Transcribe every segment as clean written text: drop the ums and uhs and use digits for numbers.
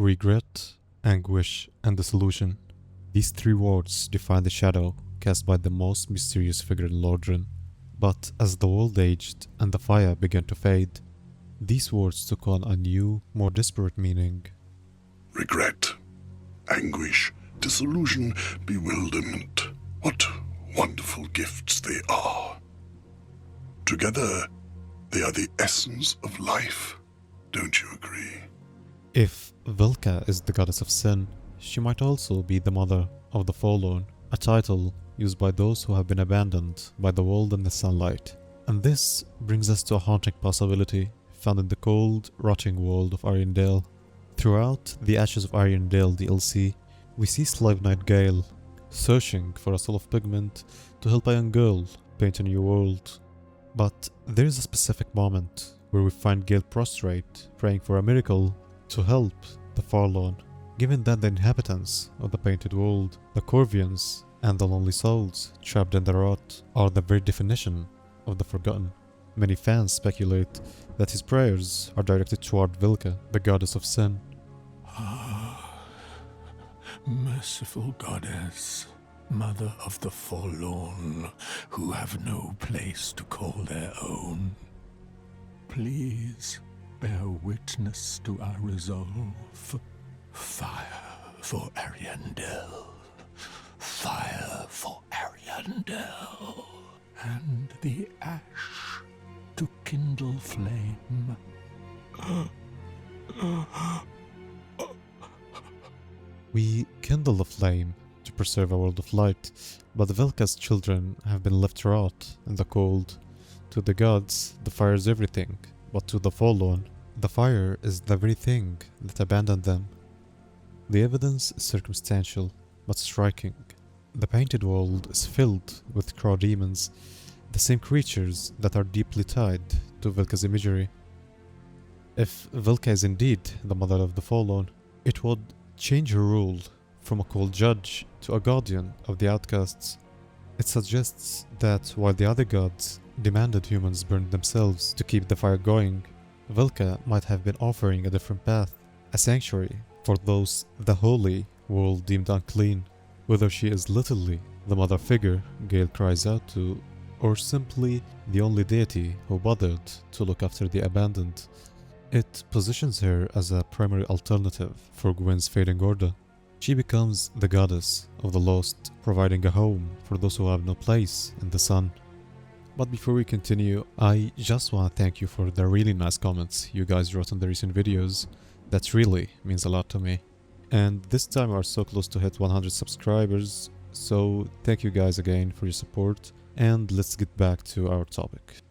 regret, anguish, and dissolution. These three words define the shadow cast by the most mysterious figure in Lordran. But as the world aged and the fire began to fade, these words took on a new, more desperate meaning. Regret, anguish, disillusion, bewilderment. What wonderful gifts they are. Together, they are the essence of life. Don't you agree? If Velka is the goddess of sin, she might also be the mother of the fallen, a title used by those who have been abandoned by the world and the sunlight. And this brings us to a haunting possibility found in the cold, rotting world of Ariandel. Throughout the Ashes of Ariandel DLC, we see Slave Knight Gale searching for a soul of pigment to help a young girl paint a new world. But there is a specific moment where we find Gale prostrate, praying for a miracle to help the forlorn, given that the inhabitants of the painted world, the Corvians, and the lonely souls trapped in the rot are the very definition of the forgotten. Many fans speculate that his prayers are directed toward Velka, the goddess of sin. Merciful goddess, mother of the forlorn who have no place to call their own, please bear witness to our resolve. Fire for Ariandel. Fire for Ariandel. And the ash to kindle flame. We kindle the flame to preserve a world of light, but Velka's children have been left rot in the cold. To the gods, the fire is everything, but to the fallen, the fire is the very thing that abandoned them. The evidence is circumstantial, but striking. The painted world is filled with crow demons, the same creatures that are deeply tied to Velka's imagery. If Velka is indeed the mother of the fallen, it would change her role from a cold judge to a guardian of the outcasts. It suggests that while the other gods demanded humans burn themselves to keep the fire going, Velka might have been offering a different path, a sanctuary for those the holy world deemed unclean. Whether she is literally the mother figure Gale cries out to, or simply the only deity who bothered to look after the abandoned, it positions her as a primary alternative for Gwen's fading order. She becomes the goddess of the lost, providing a home for those who have no place in the sun. But before we continue, I just want to thank you for the really nice comments you guys wrote on the recent videos. That really means a lot to me. And this time we are so close to hit 100 subscribers, so thank you guys again for your support, and let's get back to our topic.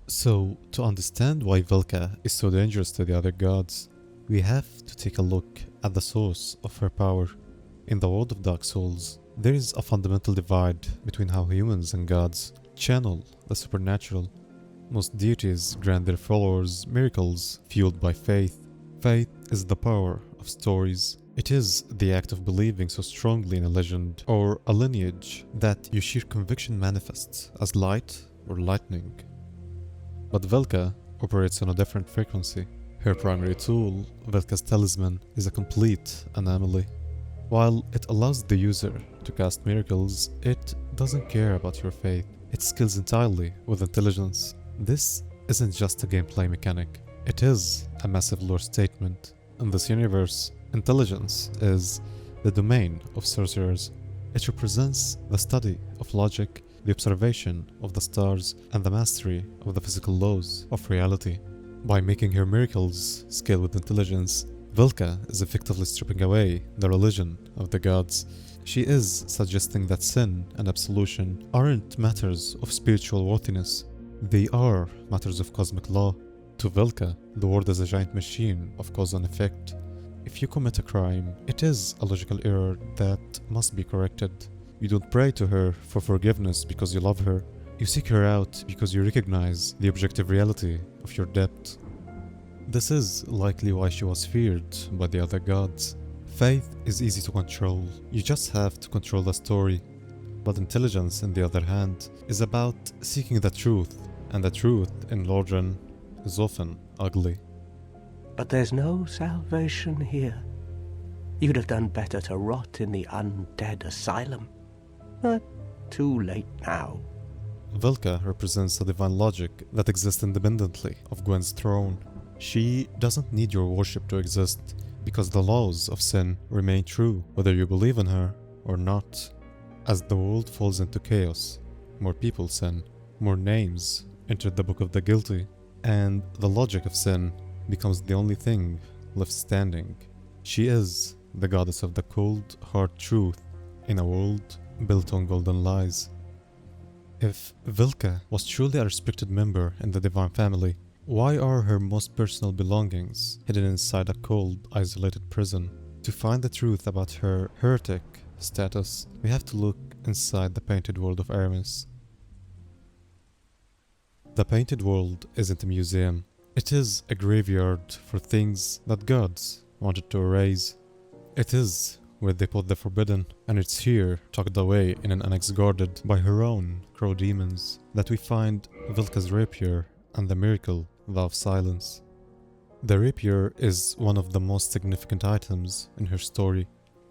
So, to understand why Velka is so dangerous to the other gods, we have to take a look at the source of her power. In the world of Dark Souls, there is a fundamental divide between how humans and gods channel the supernatural. Most deities grant their followers miracles fueled by faith. Faith is the power of stories. It is the act of believing so strongly in a legend or a lineage that your sheer conviction manifests as light or lightning. But Velka operates on a different frequency. Her primary tool, Velka's talisman, is a complete anomaly. While it allows the user to cast miracles, it doesn't care about your faith. It scales entirely with intelligence. This isn't just a gameplay mechanic, it is a massive lore statement. In this universe, intelligence is the domain of sorcerers. It represents the study of logic, the observation of the stars, and the mastery of the physical laws of reality. By making her miracles scale with intelligence, Velka is effectively stripping away the religion of the gods. She is suggesting that sin and absolution aren't matters of spiritual worthiness. They are matters of cosmic law. To Velka, the world is a giant machine of cause and effect. If you commit a crime, it is a logical error that must be corrected. You don't pray to her for forgiveness because you love her. You seek her out because you recognize the objective reality of your debt. This is likely why she was feared by the other gods. Faith is easy to control. You just have to control the story. But intelligence, on the other hand, is about seeking the truth, and the truth in Lordran is often ugly. But there's no salvation here. You'd have done better to rot in the undead asylum. But too late now. Velka represents a divine logic that exists independently of Gwen's throne. She doesn't need your worship to exist, because the laws of sin remain true whether you believe in her or not. As the world falls into chaos, more people sin, more names enter the book of the guilty, and the logic of sin becomes the only thing left standing. She is the goddess of the cold, hard truth in a world built on golden lies. If Velka was truly a respected member in the divine family, why are her most personal belongings hidden inside a cold, isolated prison? To find the truth about her heretic status, we have to look inside the painted world of Aramis. The painted world isn't a museum. It is a graveyard for things that gods wanted to erase. It is where they put the forbidden, and it's here, tucked away in an annex guarded by her own crow demons, that we find Velka's rapier and the miracle vow of silence. The rapier is one of the most significant items in her story.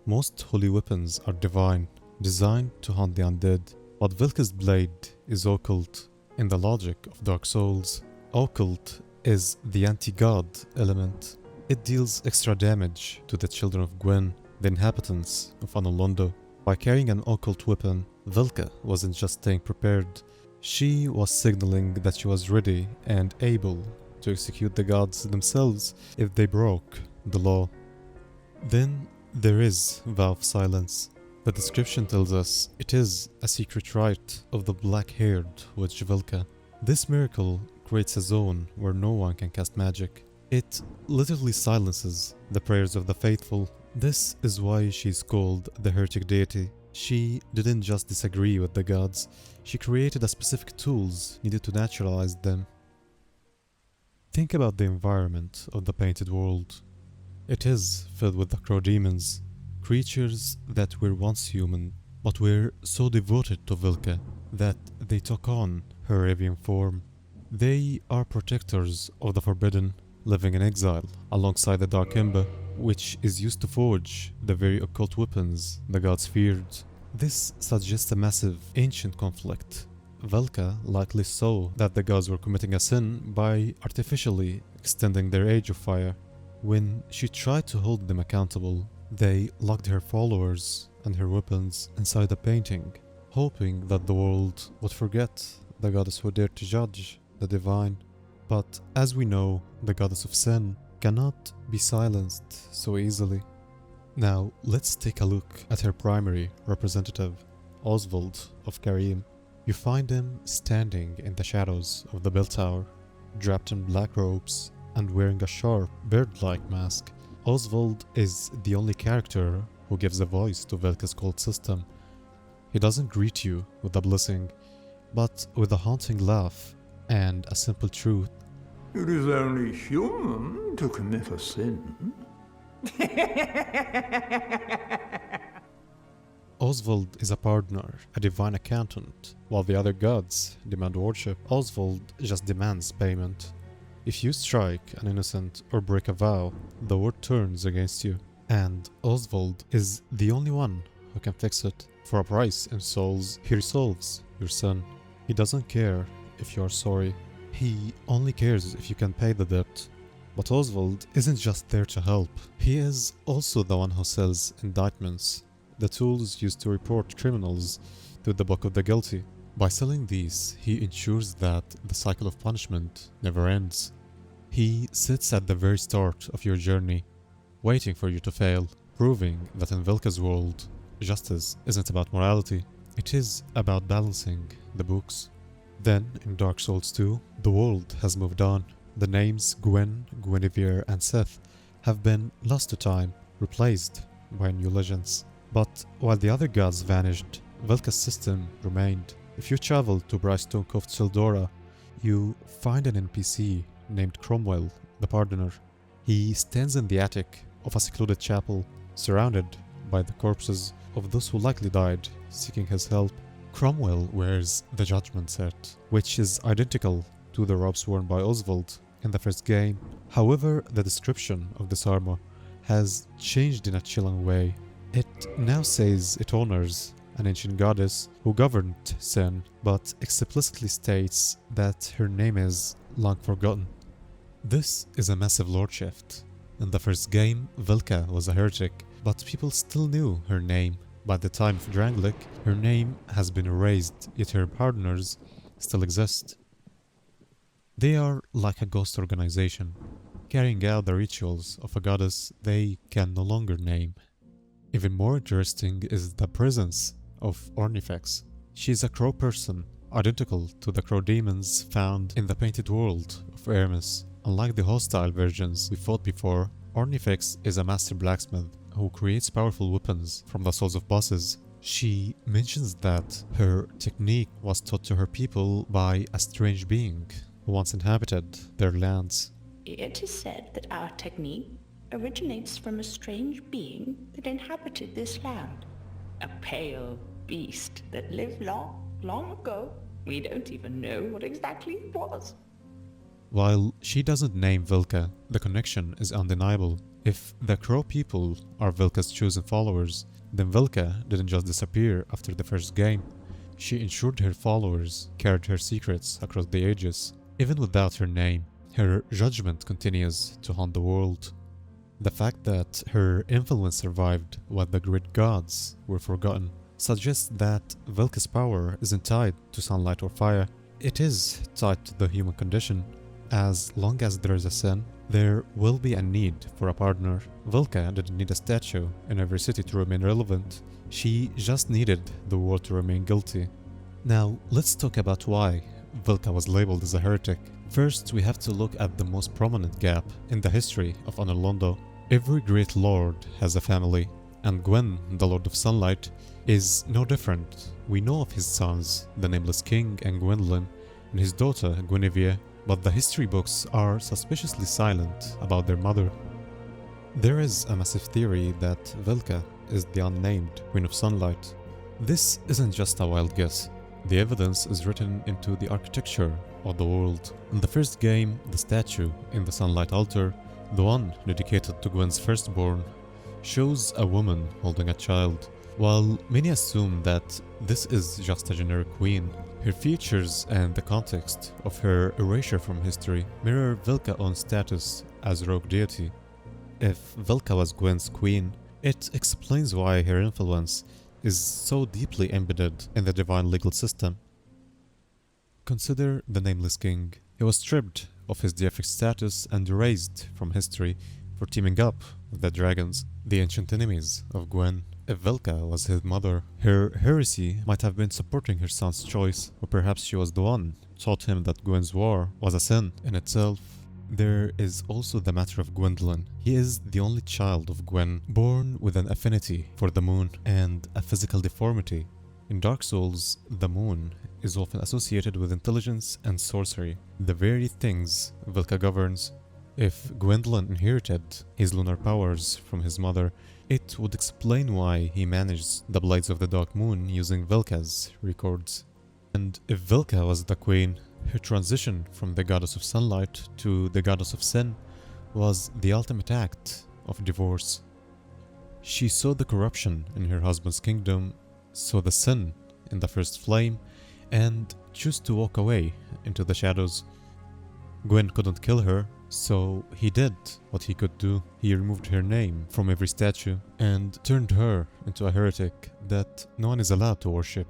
Most holy weapons are divine, designed to hunt the undead, but Velka's blade is occult in the logic of Dark Souls. Occult is the anti-god element. It deals extra damage to the children of Gwen, the inhabitants of Anolondo. By carrying an occult weapon, Velka wasn't just staying prepared, she was signaling that she was ready and able to execute the gods themselves if they broke the law. Then there is Vow of Silence. The description tells us it is a secret rite of the black-haired witch Velka. This miracle creates a zone where no one can cast magic. It literally silences the prayers of the faithful. This is why she's called the heretic deity. She didn't just disagree with the gods, she created the specific tools needed to naturalize them. Think about the environment of the painted world. It is filled with the crow demons, creatures that were once human, but were so devoted to Velka that they took on her avian form. They are protectors of the forbidden, living in exile alongside the Dark Ember, which is used to forge the very occult weapons the gods feared. This suggests a massive, ancient conflict. Velka likely saw that the gods were committing a sin by artificially extending their age of fire. When she tried to hold them accountable, they locked her followers and her weapons inside a painting, hoping that the world would forget the goddess who dared to judge the divine. But as we know, the goddess of sin cannot be silenced so easily. Now let's take a look at her primary representative, Oswald of Karim. You find him standing in the shadows of the bell tower, draped in black robes and wearing a sharp, bird-like mask. Oswald is the only character who gives a voice to Velka's cult system. He doesn't greet you with a blessing, but with a haunting laugh and a simple truth. It is only human to commit a sin. Oswald is a partner, a divine accountant. While the other gods demand worship, Oswald just demands payment. If you strike an innocent or break a vow, the world turns against you. And Oswald is the only one who can fix it. For a price in souls, he resolves your sin. He doesn't care if you are sorry. He only cares if you can pay the debt. But Oswald isn't just there to help. He is also the one who sells indictments, the tools used to report criminals to the book of the guilty. By selling these, he ensures that the cycle of punishment never ends. He sits at the very start of your journey, waiting for you to fail, proving that in Velka's world, justice isn't about morality, it is about balancing the books. Then, in Dark Souls 2, the world has moved on. The names Gwen, Guinevere, and Seth have been lost to time, replaced by new legends. But while the other gods vanished, Velka's system remained. If you travel to Brightstone Cove Sildora, you find an NPC named Cromwell, the Pardoner. He stands in the attic of a secluded chapel, surrounded by the corpses of those who likely died, seeking his help. Cromwell wears the Judgment set, which is identical to the robes worn by Oswald in the first game. However, the description of this armor has changed in a chilling way. It now says it honors an ancient goddess who governed Sin, but explicitly states that her name is long forgotten. This is a massive lore shift. In the first game, Velka was a heretic, but people still knew her name. By the time of Drangleic, her name has been erased, yet her partners still exist. They are like a ghost organization, carrying out the rituals of a goddess they can no longer name. Even more interesting is the presence of Ornifex. She is a crow person, identical to the crow demons found in the painted world of Hermes. Unlike the hostile versions we fought before, Ornifex is a master blacksmith who creates powerful weapons from the souls of bosses. She mentions that her technique was taught to her people by a strange being who once inhabited their lands. It is said that our technique originates from a strange being that inhabited this land. A pale beast that lived long ago. We don't even know what exactly it was. While she doesn't name Velka, the connection is undeniable. If the crow people are Velka's chosen followers, then Velka didn't just disappear after the first game. She ensured her followers carried her secrets across the ages. Even without her name, her judgment continues to haunt the world. The fact that her influence survived while the great gods were forgotten suggests that Velka's power isn't tied to sunlight or fire. It is tied to the human condition. As long as there is a sin, there will be a need for a partner. Velka didn't need a statue in every city to remain relevant. She just needed the world to remain guilty. Now, let's talk about why Velka was labeled as a heretic. First, we have to look at the most prominent gap in the history of Anor Londo. Every great lord has a family, and Gwyn, the Lord of Sunlight, is no different. We know of his sons, the Nameless King and Gwendolyn, and his daughter Guinevere, but the history books are suspiciously silent about their mother. There is a massive theory that Velka is the unnamed Queen of Sunlight. This isn't just a wild guess. The evidence is written into the architecture of the world. In the first game, the statue in the Sunlight Altar, the one dedicated to Gwen's firstborn, shows a woman holding a child. While many assume that this is just a generic queen, her features and the context of her erasure from history mirror Velka's own status as rogue deity. If Velka was Gwen's queen, it explains why her influence is so deeply embedded in the divine legal system. Consider the Nameless King. He was stripped of his deific status and erased from history for teaming up with the dragons, the ancient enemies of Gwen. If Velka was his mother, her heresy might have been supporting her son's choice, or perhaps she was the one who taught him that Gwen's war was a sin in itself. There is also the matter of Gwendolyn. He is the only child of Gwen, born with an affinity for the moon and a physical deformity. In Dark Souls, the moon is often associated with intelligence and sorcery, the very things Velka governs. If Gwendolyn inherited his lunar powers from his mother, it would explain why he managed the Blades of the Dark Moon using Velka's records. And if Velka was the queen, her transition from the goddess of sunlight to the goddess of sin was the ultimate act of divorce. She saw the corruption in her husband's kingdom, saw the sin in the first flame, and chose to walk away into the shadows. Gwen couldn't kill her, so he did what he could do. He removed her name from every statue and turned her into a heretic that no one is allowed to worship.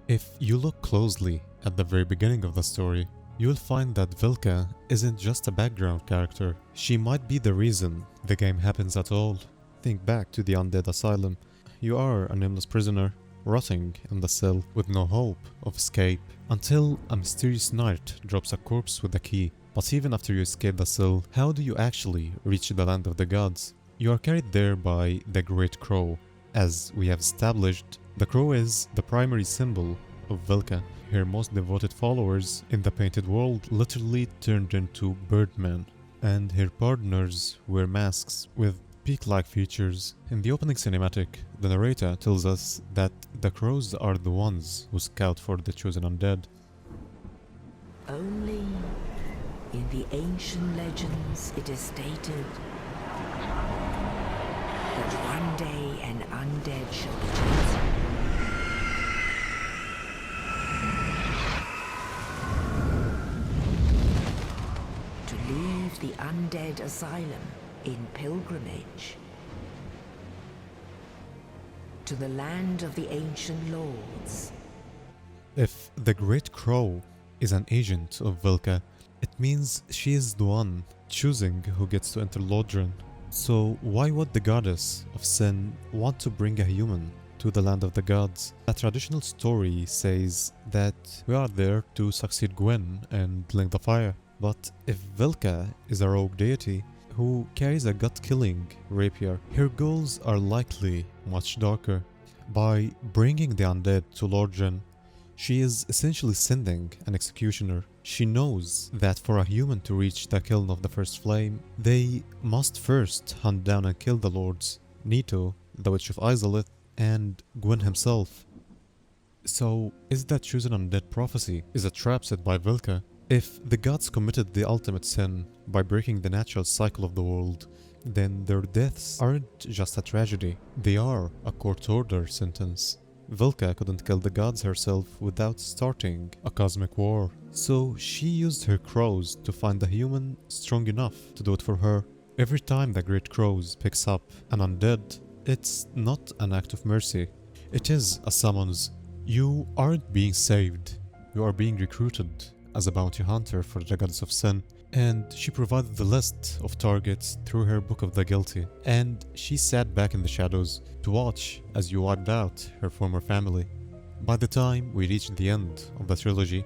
If you look closely at the very beginning of the story, you'll find that Velka isn't just a background character. She might be the reason the game happens at all. Think back to the Undead Asylum. You are a nameless prisoner, rotting in the cell with no hope of escape, until a mysterious knight drops a corpse with a key. But even after you escape the cell, how do you actually reach the land of the gods? You are carried there by the Great Crow. As we have established, the crow is the primary symbol of Velka. Her most devoted followers in the painted world literally turned into birdmen, and her partners wear masks with peak-like features. In the opening cinematic, the narrator tells us that the crows are the ones who scout for the chosen undead. Only In the ancient legends, it is stated that one day an undead shall be chosen. To leave the undead asylum in pilgrimage to the land of the ancient lords. If the Great Crow is an agent of Velka, it means she is the one choosing who gets to enter Lodran. So why would the goddess of sin want to bring a human to the land of the gods? A traditional story says that we are there to succeed Gwen and blink the fire. But if Velka is a rogue deity who carries a gut-killing rapier, her goals are likely much darker. By bringing the undead to Lordran, she is essentially sending an executioner. She knows that for a human to reach the kiln of the first flame, they must first hunt down and kill the lords, Nito, the Witch of Izalith, and Gwyn himself. So, is that chosen undead prophecy is a trap set by Velka? If the gods committed the ultimate sin by breaking the natural cycle of the world, then their deaths aren't just a tragedy, they are a court-order sentence. Velka couldn't kill the gods herself without starting a cosmic war, so she used her crows to find a human strong enough to do it for her. Every time the Great Crows picks up an undead, it's not an act of mercy. It is a summons. You aren't being saved, you are being recruited as a bounty hunter for the goddess of sin. And she provided the list of targets through her Book of the Guilty, and she sat back in the shadows to watch as you wiped out her former family. By the time we reach the end of the trilogy,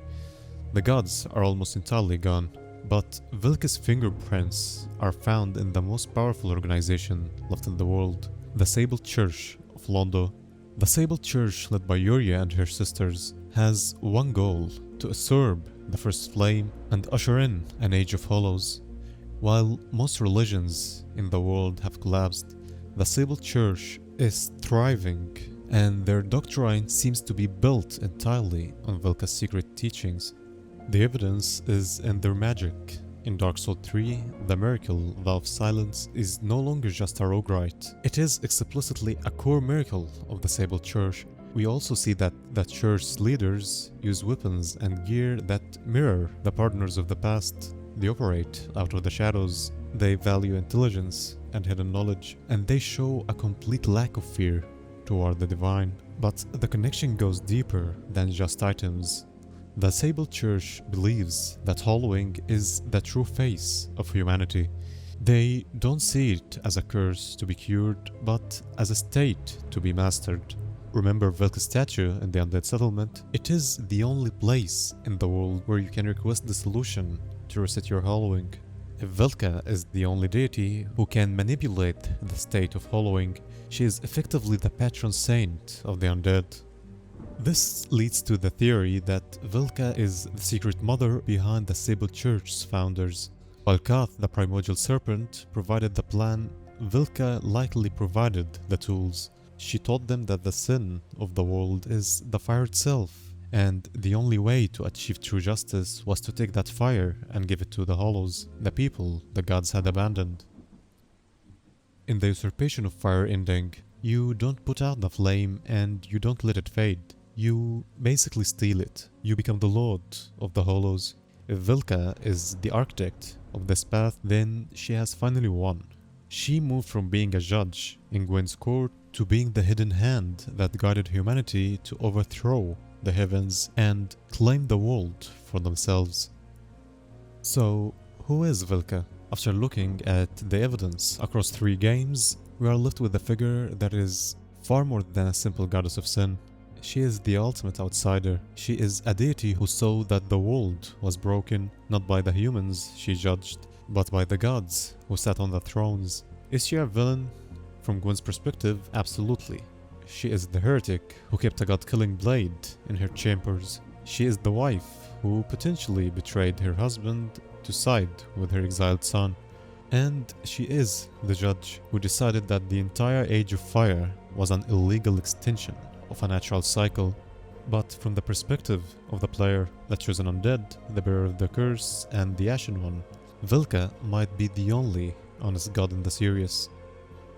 the gods are almost entirely gone, but Velka's fingerprints are found in the most powerful organization left in the world, the Sable Church of Londo. The Sable Church, led by Yuria and her sisters, has one goal: to usurp the first flame and usher in an age of hollows. While most religions in the world have collapsed, the Sable Church is thriving, and their doctrine seems to be built entirely on Velka's secret teachings. The evidence is in their magic. In Dark Souls 3, the miracle Vow of Silence is no longer just a rogue rite. It is explicitly a core miracle of the Sable Church. We also see that the church's leaders use weapons and gear that mirror the partners of the past. They operate out of the shadows, they value intelligence and hidden knowledge, and they show a complete lack of fear toward the divine. But the connection goes deeper than just items. The Sable Church believes that hollowing is the true face of humanity. They don't see it as a curse to be cured, but as a state to be mastered. Remember Velka's statue in the Undead Settlement? It is the only place in the world where you can request the solution to reset your hollowing. If Velka is the only deity who can manipulate the state of hollowing, she is effectively the patron saint of the undead. This leads to the theory that Velka is the secret mother behind the Sable Church's founders. While Kath, the primordial serpent, provided the plan, Velka likely provided the tools. She taught them that the sin of the world is the fire itself, and the only way to achieve true justice was to take that fire and give it to the hollows, the people the gods had abandoned. In the usurpation of fire ending, you don't put out the flame and you don't let it fade. You basically steal it. You become the lord of the hollows. If Velka is the architect of this path, then she has finally won. She moved from being a judge in Gwen's court to being the hidden hand that guided humanity to overthrow the heavens and claim the world for themselves. So, who is Velka? After looking at the evidence across 3 games, we are left with a figure that is far more than a simple goddess of sin. She is the ultimate outsider. She is a deity who saw that the world was broken, not by the humans she judged, but by the gods who sat on the thrones. Is she a villain? From Gwen's perspective, absolutely. She is the heretic who kept a god-killing blade in her chambers. She is the wife who potentially betrayed her husband to side with her exiled son. And she is the judge who decided that the entire Age of Fire was an illegal extension of a natural cycle. But from the perspective of the player that chose an undead, the bearer of the curse, and the Ashen One, Velka might be the only honest god in the series.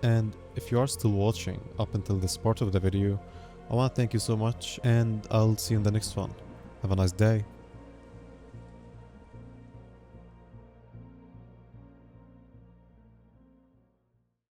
And if you are still watching up until this part of the video, I want to thank you so much, and I'll see you in the next one. Have a nice day.